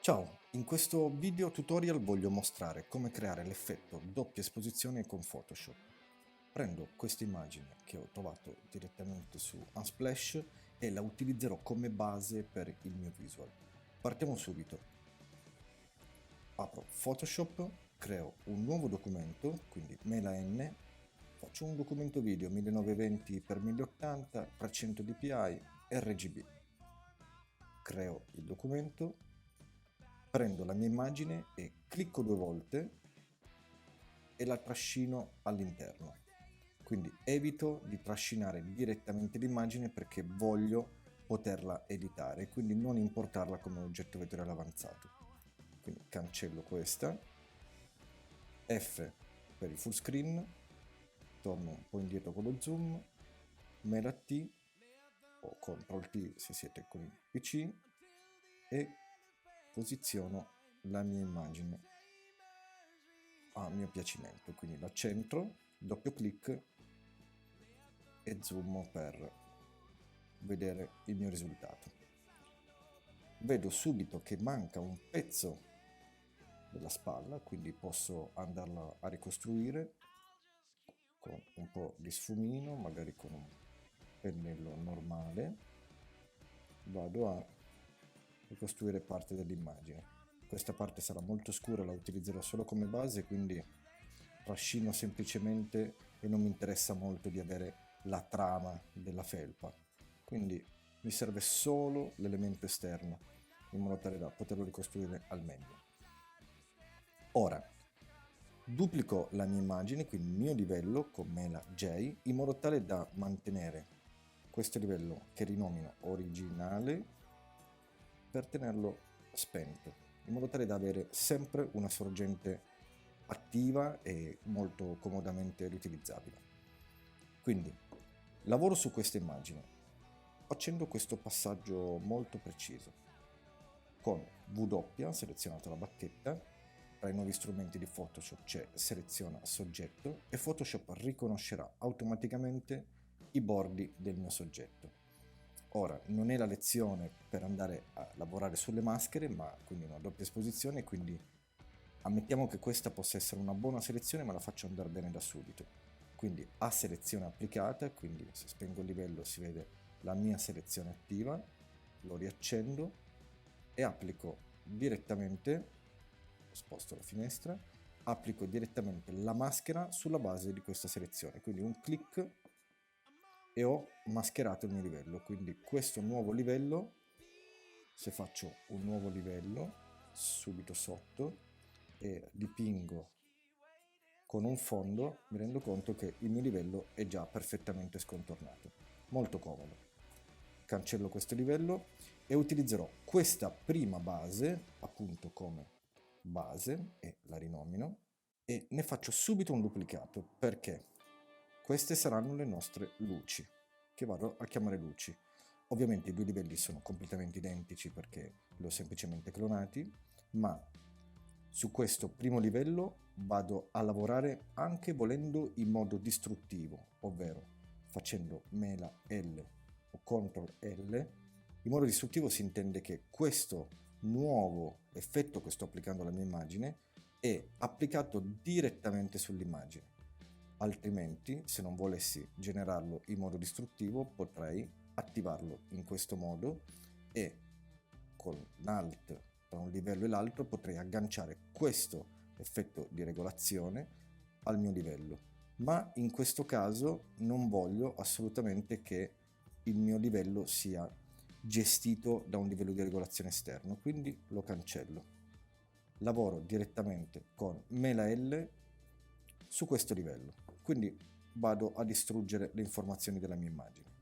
Ciao, in questo video tutorial voglio mostrare come creare l'effetto doppia esposizione con Photoshop. Prendo questa immagine che ho trovato direttamente su Unsplash e la utilizzerò come base per il mio visual. Partiamo subito. Apro Photoshop, creo un nuovo documento, quindi Mela N, faccio un documento video 1920x1080, 300 dpi, RGB. Creo il documento, prendo la mia immagine e clicco 2 volte e la trascino all'interno. Quindi evito di trascinare direttamente l'immagine perché voglio poterla editare, quindi non importarla come oggetto vettoriale avanzato. Quindi cancello questa, F per il full screen, torno un po' indietro con lo zoom, Mela T o CTRL T se siete con il PC e posiziono la mia immagine a mio piacimento, quindi la centro, doppio clic e zoom per vedere il mio risultato. Vedo subito che manca un pezzo della spalla, quindi posso andarla a ricostruire con un po' di sfumino, magari con un pennello normale. Vado a ricostruire parte dell'immagine. Questa parte sarà molto scura, la utilizzerò solo come base, quindi trascino semplicemente e non mi interessa molto di avere la trama della felpa. Quindi mi serve solo l'elemento esterno in modo tale da poterlo ricostruire al meglio. Ora duplico la mia immagine, quindi il mio livello con Mela J, in modo tale da mantenere questo livello che rinomino originale per tenerlo spento, in modo tale da avere sempre una sorgente attiva e molto comodamente riutilizzabile. Quindi lavoro su questa immagine facendo questo passaggio molto preciso. Con W selezionato la bacchetta, tra i nuovi strumenti di Photoshop c'è seleziona soggetto e Photoshop riconoscerà automaticamente i bordi del mio soggetto. Ora, non è la lezione per andare a lavorare sulle maschere, ma quindi una doppia esposizione, quindi ammettiamo che questa possa essere una buona selezione, ma la faccio andare bene da subito. Quindi a selezione applicata, quindi se spengo il livello si vede la mia selezione attiva, lo riaccendo e applico direttamente, sposto la finestra, applico direttamente la maschera sulla base di questa selezione, quindi un clic e ho mascherato il mio livello. Quindi questo nuovo livello, se faccio un nuovo livello subito sotto e dipingo con un fondo, mi rendo conto che il mio livello è già perfettamente scontornato. Molto comodo. Cancello questo livello e utilizzerò questa prima base appunto come base e la rinomino e ne faccio subito un duplicato perché queste saranno le nostre luci che vado a chiamare luci. Ovviamente i due livelli sono completamente identici perché li ho semplicemente clonati, ma su questo primo livello vado a lavorare anche volendo in modo distruttivo, ovvero facendo Mela L o CTRL L. In modo distruttivo si intende che questo nuovo effetto che sto applicando alla mia immagine è applicato direttamente sull'immagine. Altrimenti, se non volessi generarlo in modo distruttivo, potrei attivarlo in questo modo e con l'Alt tra un livello e l'altro potrei agganciare questo effetto di regolazione al mio livello. Ma in questo caso non voglio assolutamente che il mio livello sia gestito da un livello di regolazione esterno, quindi lo cancello. Lavoro direttamente con Mela L su questo livello, quindi vado a distruggere le informazioni della mia immagine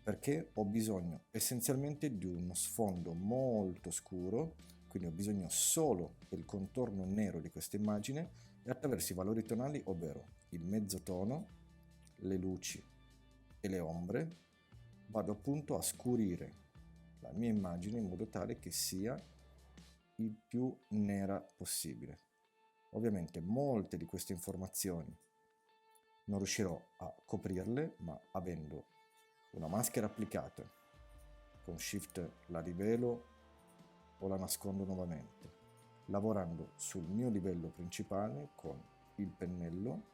perché ho bisogno essenzialmente di uno sfondo molto scuro, quindi ho bisogno solo del contorno nero di questa immagine e attraverso i valori tonali, ovvero il mezzotono, le luci e le ombre, vado appunto a scurire la mia immagine in modo tale che sia il più nera possibile. Ovviamente molte di queste informazioni non riuscirò a coprirle, ma avendo una maschera applicata con Shift la rivelo o la nascondo nuovamente. Lavorando sul mio livello principale con il pennello,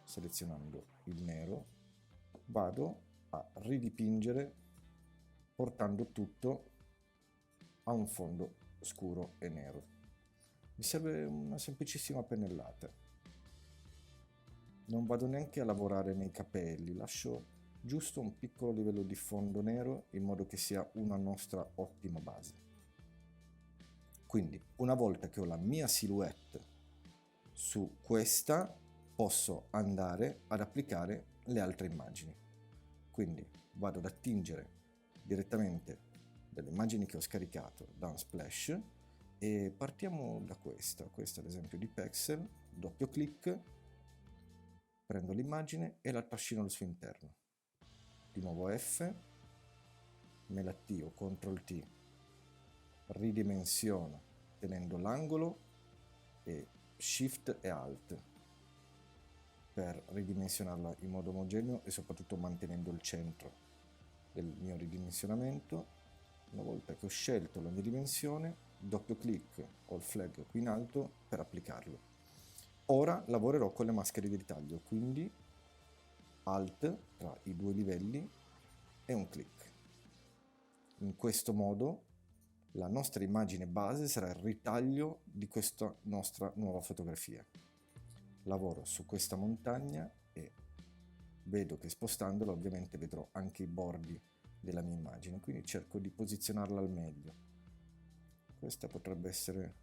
selezionando il nero, vado a ridipingere portando tutto a un fondo scuro e nero. Mi serve una semplicissima pennellata. Non vado neanche a lavorare nei capelli, lascio giusto un piccolo livello di fondo nero in modo che sia una nostra ottima base. Quindi una volta che ho la mia silhouette su questa, posso andare ad applicare le altre immagini. Quindi vado ad attingere direttamente delle immagini che ho scaricato da Unsplash e partiamo da questa ad esempio di Pexel, doppio clic, prendo l'immagine e la trascino al suo interno. Di nuovo F, me la attio, CTRL T, ridimensiono tenendo l'angolo e Shift e Alt per ridimensionarla in modo omogeneo e soprattutto mantenendo il centro del mio ridimensionamento. Una volta che ho scelto la mia dimensione, doppio clic o il flag qui in alto per applicarlo. Ora lavorerò con le maschere di ritaglio, quindi Alt tra i due livelli e un clic. In questo modo la nostra immagine base sarà il ritaglio di questa nostra nuova fotografia. Lavoro su questa montagna e vedo che spostandola ovviamente vedrò anche i bordi della mia immagine, quindi cerco di posizionarla al meglio. Questa potrebbe essere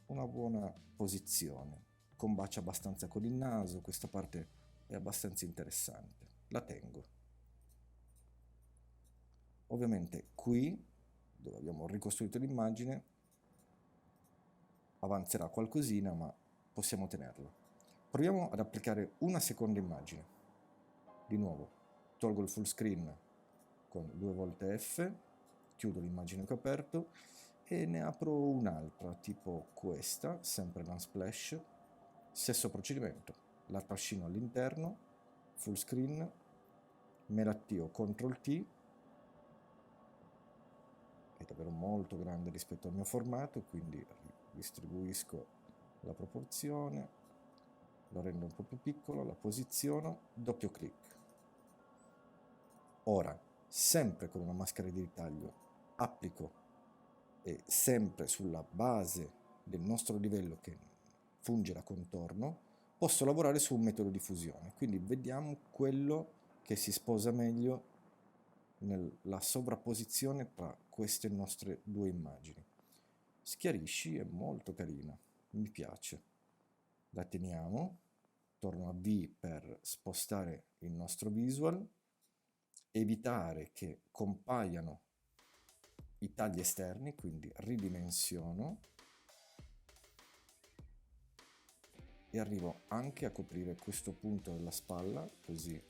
una buona posizione, combacia abbastanza con il naso, questa parte è abbastanza interessante, la tengo. Ovviamente qui, dove abbiamo ricostruito l'immagine, avanzerà qualcosina, ma possiamo tenerlo. Proviamo ad applicare una seconda immagine. Di nuovo, tolgo il full screen con 2 volte F, chiudo l'immagine che ho aperto e ne apro un'altra, tipo questa, sempre da Unsplash. Stesso procedimento, la trascino all'interno, full screen, me la attio, CTRL T, è davvero molto grande rispetto al mio formato, quindi distribuisco la proporzione, lo rendo un po' più piccolo, la posiziono, doppio clic. Ora, sempre con una maschera di ritaglio, applico e sempre sulla base del nostro livello che funge da contorno, posso lavorare su un metodo di fusione. Quindi vediamo quello che si sposa meglio nella sovrapposizione tra queste nostre due immagini. Schiarisci è molto carina, mi piace. La teniamo, torno a V per spostare il nostro visual, evitare che compaiano i tagli esterni, quindi ridimensiono e arrivo anche a coprire questo punto della spalla, così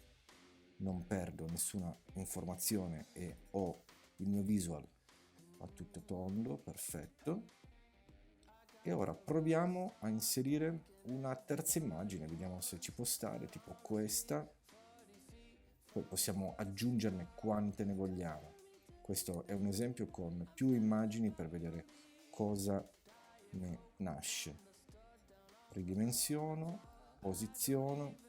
non perdo nessuna informazione e ho il mio visual a tutto tondo, perfetto. E ora proviamo a inserire una terza immagine, vediamo se ci può stare, tipo questa. Poi possiamo aggiungerne quante ne vogliamo. Questo è un esempio con più immagini per vedere cosa ne nasce. Ridimensiono, posiziono,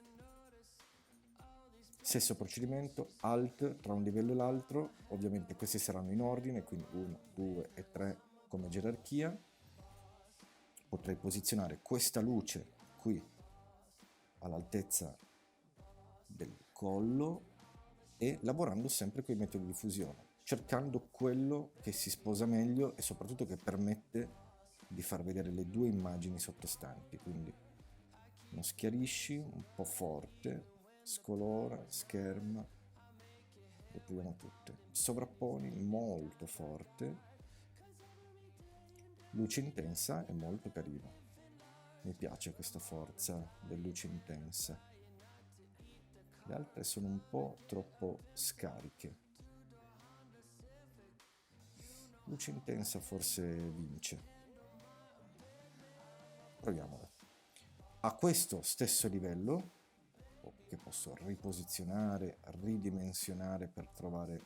stesso procedimento, Alt tra un livello e l'altro, ovviamente questi saranno in ordine, quindi 1, 2 e 3 come gerarchia. Potrei posizionare questa luce qui all'altezza del collo e lavorando sempre con i metodi di fusione, cercando quello che si sposa meglio e soprattutto che permette di far vedere le due immagini sottostanti. Quindi lo schiarisci un po' forte, scolora, scherma, le proviamo tutte, sovrapponi molto forte, luce intensa è molto carino, mi piace questa forza del luce intensa. Le altre sono un po' troppo scariche. Luce intensa forse vince. Proviamola. A questo stesso livello, che posso riposizionare, ridimensionare per trovare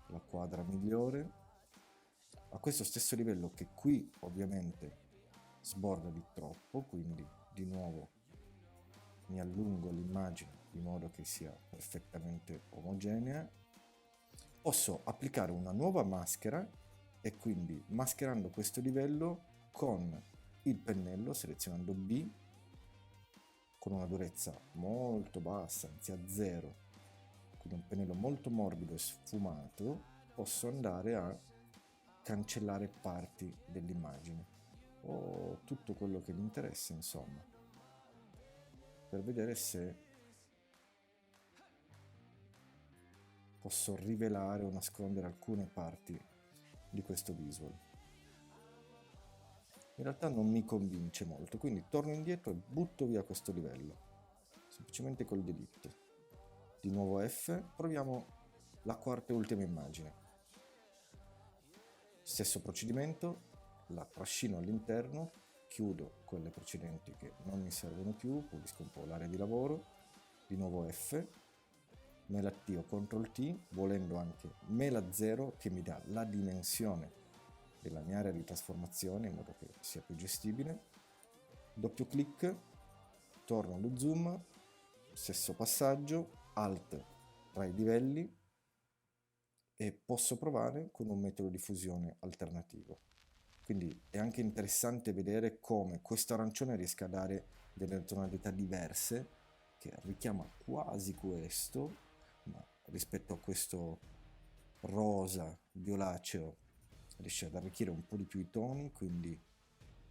la quadra migliore, a questo stesso livello che qui ovviamente sborda di troppo, quindi di nuovo mi allungo l'immagine di modo che sia perfettamente omogenea. Posso applicare una nuova maschera e quindi mascherando questo livello con il pennello, selezionando B, con una durezza molto bassa, anzi a 0, quindi un pennello molto morbido e sfumato, posso andare a cancellare parti dell'immagine o tutto quello che mi interessa, insomma, per vedere se posso rivelare o nascondere alcune parti di questo visual. In realtà non mi convince molto, quindi torno indietro e butto via questo livello, semplicemente col delete. Di nuovo F, proviamo la quarta e ultima immagine. Stesso procedimento, la trascino all'interno, chiudo quelle precedenti che non mi servono più, pulisco un po' l'area di lavoro, di nuovo F, me l'attivo CTRL T, volendo anche mela 0 che mi dà la dimensione della mia area di trasformazione in modo che sia più gestibile, doppio clic, torno allo zoom, stesso passaggio, Alt tra i livelli e posso provare con un metodo di fusione alternativo. Quindi è anche interessante vedere come questo arancione riesca a dare delle tonalità diverse, che richiama quasi questo, ma rispetto a questo rosa violaceo riesce ad arricchire un po' di più i toni, quindi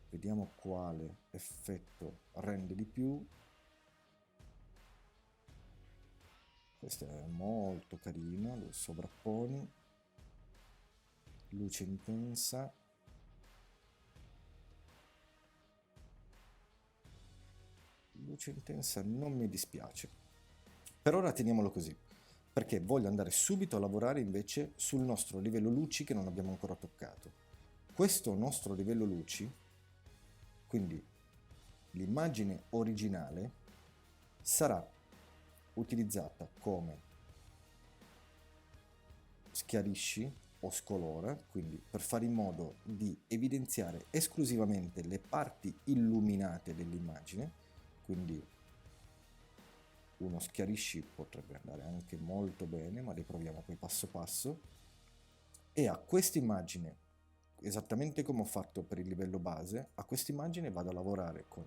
vediamo quale effetto rende di più. Questo è molto carino, lo sovrapponi, luce intensa, non mi dispiace. Per ora teniamolo così, perché voglio andare subito a lavorare invece sul nostro livello luci che non abbiamo ancora toccato. Questo nostro livello luci, quindi l'immagine originale, sarà utilizzata come schiarisci o scolora, quindi per fare in modo di evidenziare esclusivamente le parti illuminate dell'immagine, quindi uno schiarisci potrebbe andare anche molto bene, ma riproviamo poi passo passo, e a questa immagine, esattamente come ho fatto per il livello base, a questa immagine vado a lavorare con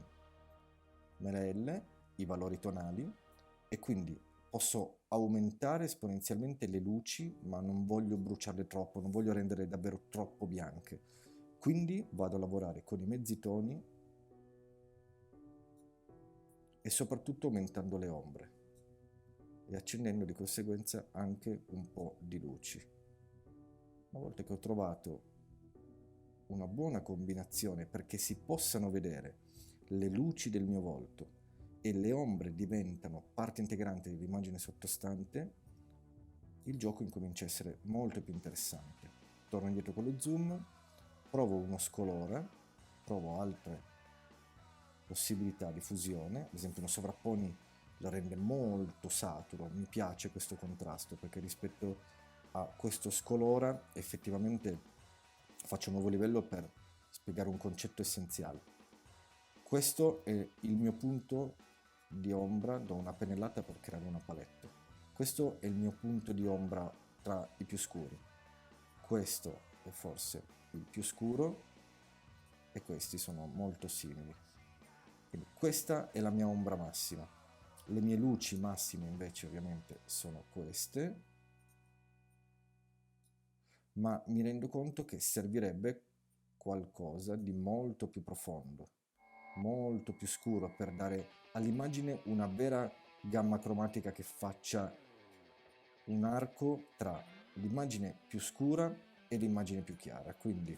mela L, i valori tonali, e quindi posso aumentare esponenzialmente le luci, ma non voglio bruciarle troppo, non voglio rendere davvero troppo bianche. Quindi vado a lavorare con i mezzi toni e soprattutto aumentando le ombre e accendendo di conseguenza anche un po' di luci. Una volta che ho trovato una buona combinazione perché si possano vedere le luci del mio volto e le ombre diventano parte integrante dell'immagine sottostante, il gioco incomincia a essere molto più interessante. Torno indietro con lo zoom, provo uno scolora, provo altre possibilità di fusione, ad esempio uno sovrapponi lo rende molto saturo, mi piace questo contrasto perché rispetto a questo scolora effettivamente faccio un nuovo livello per spiegare un concetto essenziale. Questo è il mio punto di ombra, do una pennellata per creare una palette. Questo è il mio punto di ombra tra i più scuri. Questo è forse il più scuro e questi sono molto simili. Quindi questa è la mia ombra massima. Le mie luci massime invece ovviamente sono queste, ma mi rendo conto che servirebbe qualcosa di molto più profondo, molto più scuro per dare all'immagine una vera gamma cromatica che faccia un arco tra l'immagine più scura e l'immagine più chiara. Quindi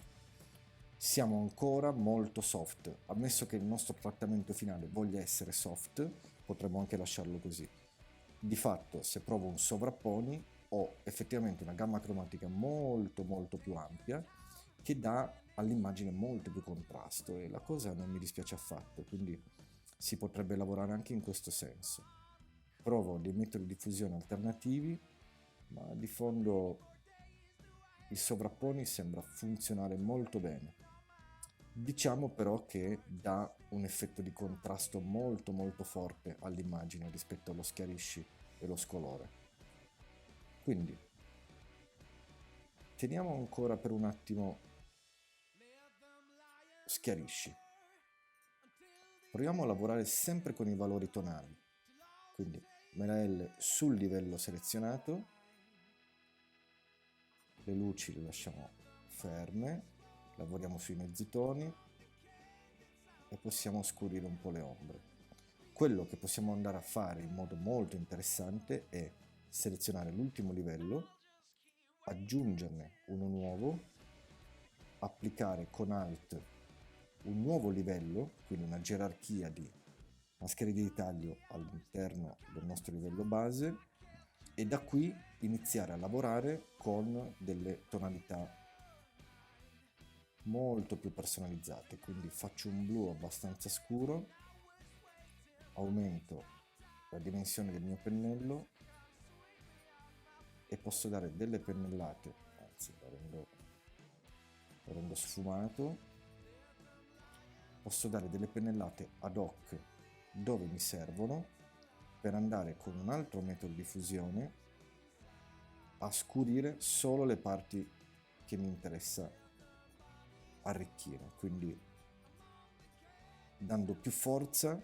siamo ancora molto soft, ammesso che il nostro trattamento finale voglia essere soft, potremmo anche lasciarlo così. Di fatto, se provo un sovrapponi, ho effettivamente una gamma cromatica molto più ampia che dà all'immagine molto più contrasto e la cosa non mi dispiace affatto, quindi si potrebbe lavorare anche in questo senso. Provo dei metodi di fusione alternativi, ma di fondo il sovrapponi sembra funzionare molto bene. Diciamo però che dà un effetto di contrasto molto molto forte all'immagine rispetto allo schiarisci e lo scolore. Quindi teniamo ancora per un attimo schiarisci. Proviamo a lavorare sempre con i valori tonali. Quindi ML sul livello selezionato, le luci le lasciamo ferme, lavoriamo sui mezzi toni e possiamo scurire un po' le ombre. Quello che possiamo andare a fare in modo molto interessante è selezionare l'ultimo livello, aggiungerne uno nuovo, applicare con Alt un nuovo livello, quindi una gerarchia di maschere di ritaglio all'interno del nostro livello base, e da qui iniziare a lavorare con delle tonalità molto più personalizzate. Quindi faccio un blu abbastanza scuro, aumento la dimensione del mio pennello e posso dare delle pennellate, anzi lo rendo sfumato, posso dare delle pennellate ad hoc dove mi servono per andare con un altro metodo di fusione a scurire solo le parti che mi interessa arricchire, quindi dando più forza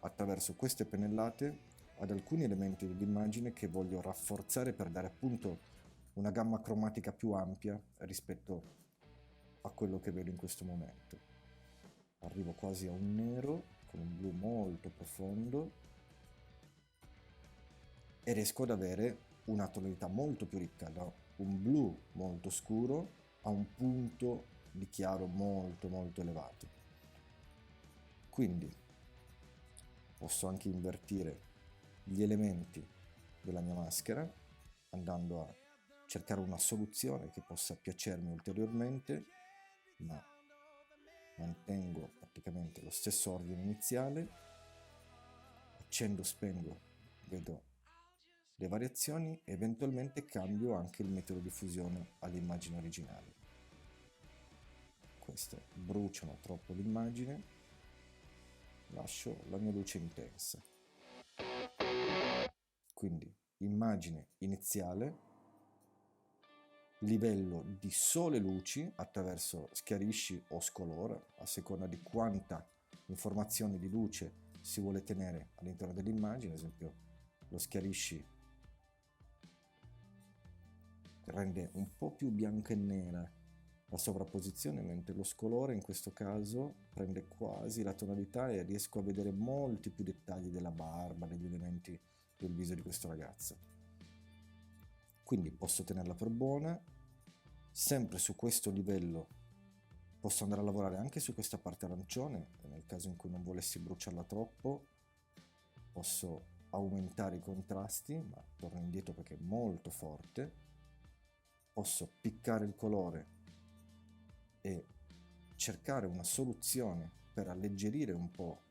attraverso queste pennellate ad alcuni elementi dell'immagine che voglio rafforzare per dare appunto una gamma cromatica più ampia rispetto a quello che vedo in questo momento. Arrivo quasi a un nero con un blu molto profondo e riesco ad avere una tonalità molto più ricca, da un blu molto scuro a un punto di chiaro molto molto elevato. Quindi posso anche invertire gli elementi della mia maschera andando a cercare una soluzione che possa piacermi ulteriormente, ma mantengo praticamente lo stesso ordine iniziale, accendo, spengo, vedo le variazioni e eventualmente cambio anche il metodo di fusione all'immagine originale. Queste bruciano troppo l'immagine, lascio la mia luce intensa. Quindi immagine iniziale, livello di sole luci attraverso schiarisci o scolora, a seconda di quanta informazione di luce si vuole tenere all'interno dell'immagine. Ad esempio lo schiarisci rende un po' più bianca e nera la sovrapposizione, mentre lo scolore in questo caso prende quasi la tonalità e riesco a vedere molti più dettagli della barba, degli elementi del viso di questo ragazzo. Quindi posso tenerla per buona, sempre su questo livello posso andare a lavorare anche su questa parte arancione, nel caso in cui non volessi bruciarla troppo posso aumentare i contrasti, ma torno indietro perché è molto forte, posso piccare il colore e cercare una soluzione per alleggerire un po'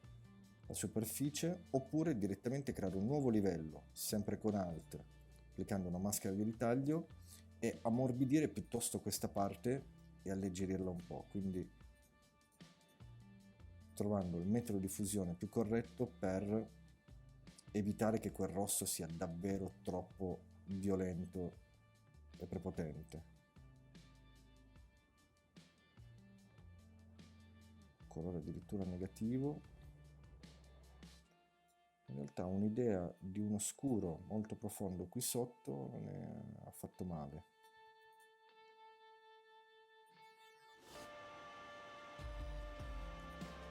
la superficie, oppure direttamente creare un nuovo livello, sempre con Alt, applicando una maschera di ritaglio e ammorbidire piuttosto questa parte e alleggerirla un po', quindi trovando il metodo di fusione più corretto per evitare che quel rosso sia davvero troppo violento e prepotente. Colore addirittura negativo. In realtà un'idea di uno scuro molto profondo qui sotto non è affatto male.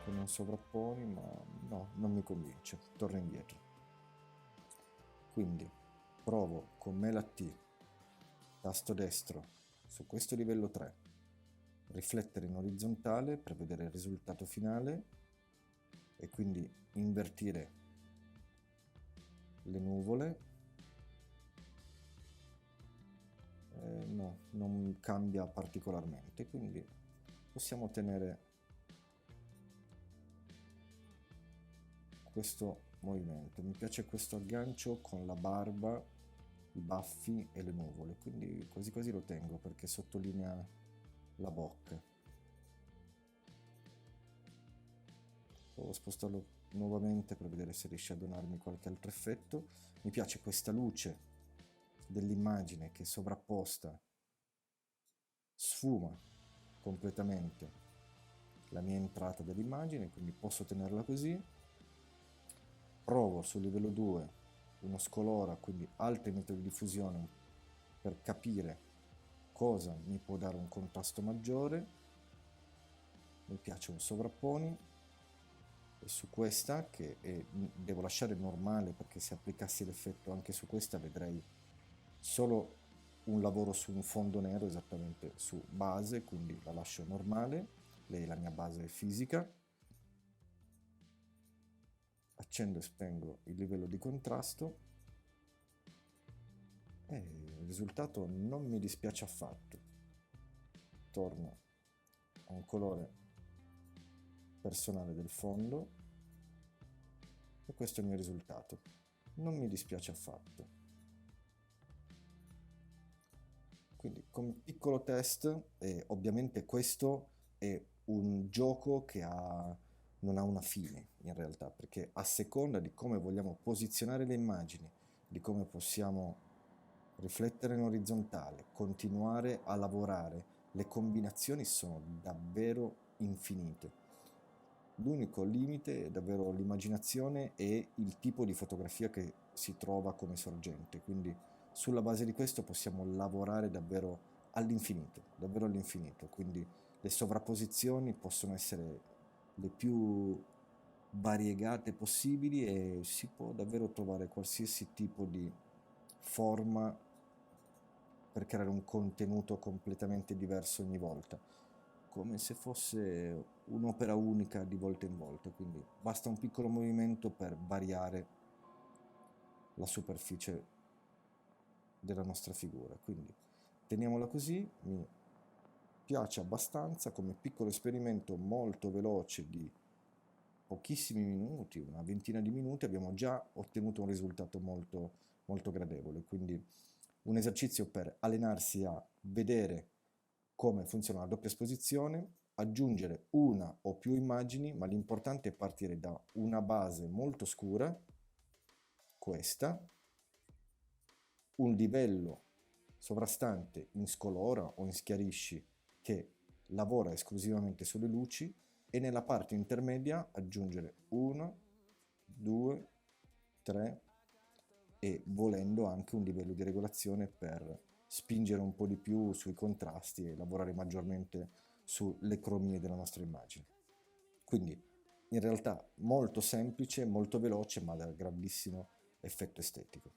Con un sovrapponi, ma no, non mi convince. Torno indietro. Quindi provo con Mela T, tasto destro, su questo livello 3, riflettere in orizzontale per vedere il risultato finale e quindi invertire le nuvole. No, non cambia particolarmente, quindi possiamo tenere questo movimento. Mi piace questo aggancio con la barba i baffi e le nuvole, quindi quasi quasi lo tengo perché sottolinea la bocca. Provo a spostarlo nuovamente per vedere se riesce a donarmi qualche altro effetto. Mi piace questa luce dell'immagine che sovrapposta sfuma completamente la mia entrata dell'immagine, quindi posso tenerla così. Provo sul livello 2 uno scolora, quindi altri metodi di diffusione per capire cosa mi può dare un contrasto maggiore. Mi piace un sovrapponi, e su questa devo lasciare normale, perché se applicassi l'effetto anche su questa vedrei solo un lavoro su un fondo nero, esattamente su base, quindi la lascio normale, lei è la mia base fisica. Accendo e spengo il livello di contrasto e il risultato non mi dispiace affatto. Torno a un colore personale del fondo e questo è il mio risultato. Non mi dispiace affatto. Quindi come piccolo test, ovviamente questo è un gioco che non ha una fine in realtà, perché a seconda di come vogliamo posizionare le immagini, di come possiamo riflettere in orizzontale, continuare a lavorare, le combinazioni sono davvero infinite. L'unico limite è davvero l'immaginazione e il tipo di fotografia che si trova come sorgente, quindi sulla base di questo possiamo lavorare davvero all'infinito, quindi le sovrapposizioni possono essere le più variegate possibili e si può davvero trovare qualsiasi tipo di forma per creare un contenuto completamente diverso ogni volta, come se fosse un'opera unica di volta in volta, quindi basta un piccolo movimento per variare la superficie della nostra figura. Quindi teniamola così, mi piace abbastanza come piccolo esperimento molto veloce di pochissimi minuti, una ventina di minuti, abbiamo già ottenuto un risultato molto, molto gradevole. Quindi un esercizio per allenarsi a vedere come funziona la doppia esposizione, aggiungere una o più immagini, ma l'importante è partire da una base molto scura, questa, un livello sovrastante in scolora o in schiarisci che lavora esclusivamente sulle luci e nella parte intermedia aggiungere 1, 2, 3 e volendo anche un livello di regolazione per spingere un po' di più sui contrasti e lavorare maggiormente sulle cromie della nostra immagine. Quindi in realtà molto semplice, molto veloce, ma da grandissimo effetto estetico.